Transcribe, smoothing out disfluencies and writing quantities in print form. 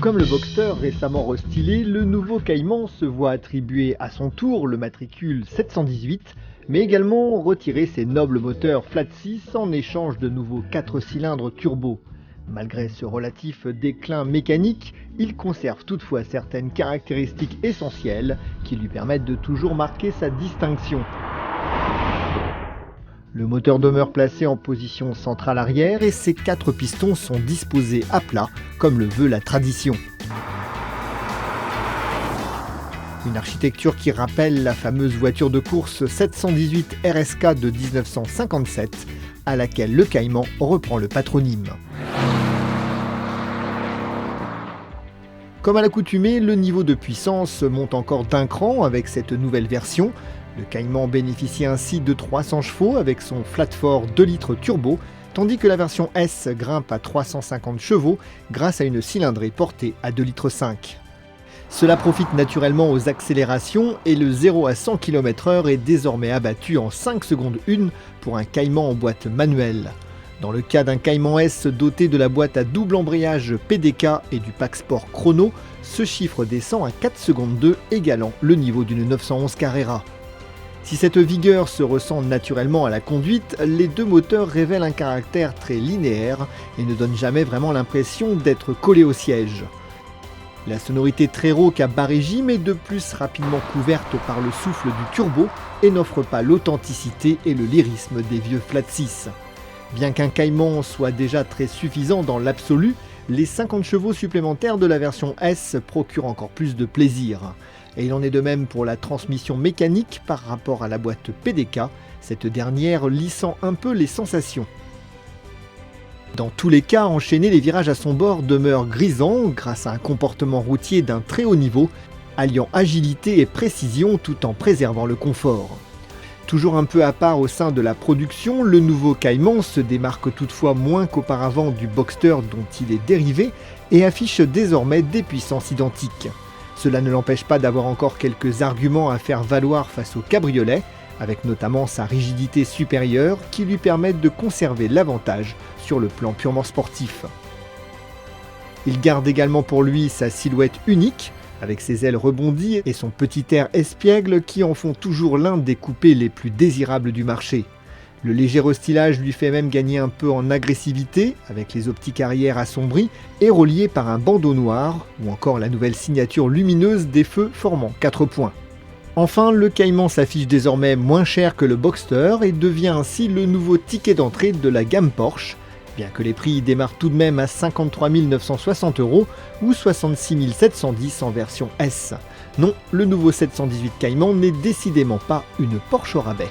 Comme le Boxster récemment restylé, le nouveau Cayman se voit attribuer à son tour le matricule 718, mais également retirer ses nobles moteurs flat 6 en échange de nouveaux 4 cylindres turbo. Malgré ce relatif déclin mécanique, il conserve toutefois certaines caractéristiques essentielles qui lui permettent de toujours marquer sa distinction. Le moteur demeure placé en position centrale arrière et ses 4 pistons sont disposés à plat, comme le veut la tradition. Une architecture qui rappelle la fameuse voiture de course 718 RSK de 1957, à laquelle le Cayman reprend le patronyme. Comme à l'accoutumée, le niveau de puissance monte encore d'un cran avec cette nouvelle version. Le Cayman bénéficie ainsi de 300 chevaux avec son flat-4 2 litres turbo, tandis que la version S grimpe à 350 chevaux grâce à une cylindrée portée à 2 litres 5. Cela profite naturellement aux accélérations et le 0 à 100 km/h est désormais abattu en 5 secondes 1 pour un Cayman en boîte manuelle. Dans le cas d'un Cayman S doté de la boîte à double embrayage PDK et du pack sport chrono, ce chiffre descend à 4 secondes 2, égalant le niveau d'une 911 Carrera. Si cette vigueur se ressent naturellement à la conduite, les deux moteurs révèlent un caractère très linéaire et ne donnent jamais vraiment l'impression d'être collés au siège. La sonorité très rauque à bas régime est de plus rapidement couverte par le souffle du turbo et n'offre pas l'authenticité et le lyrisme des vieux flat 6. Bien qu'un Cayman soit déjà très suffisant dans l'absolu, les 50 chevaux supplémentaires de la version S procurent encore plus de plaisir. Et il en est de même pour la transmission mécanique par rapport à la boîte PDK, cette dernière lissant un peu les sensations. Dans tous les cas, enchaîner les virages à son bord demeure grisant grâce à un comportement routier d'un très haut niveau, alliant agilité et précision tout en préservant le confort. Toujours un peu à part au sein de la production, le nouveau Cayman se démarque toutefois moins qu'auparavant du Boxster dont il est dérivé et affiche désormais des puissances identiques. Cela ne l'empêche pas d'avoir encore quelques arguments à faire valoir face au cabriolet, avec notamment sa rigidité supérieure qui lui permettent de conserver l'avantage sur le plan purement sportif. Il garde également pour lui sa silhouette unique, avec ses ailes rebondies et son petit air espiègle qui en font toujours l'un des coupés les plus désirables du marché. Le léger restylage lui fait même gagner un peu en agressivité, avec les optiques arrière assombries et reliées par un bandeau noir, ou encore la nouvelle signature lumineuse des feux formant 4 points. Enfin, le Cayman s'affiche désormais moins cher que le Boxster et devient ainsi le nouveau ticket d'entrée de la gamme Porsche, bien que les prix démarrent tout de même à 53 960 € ou 66 710 en version S. Non, le nouveau 718 Cayman n'est décidément pas une Porsche au rabais.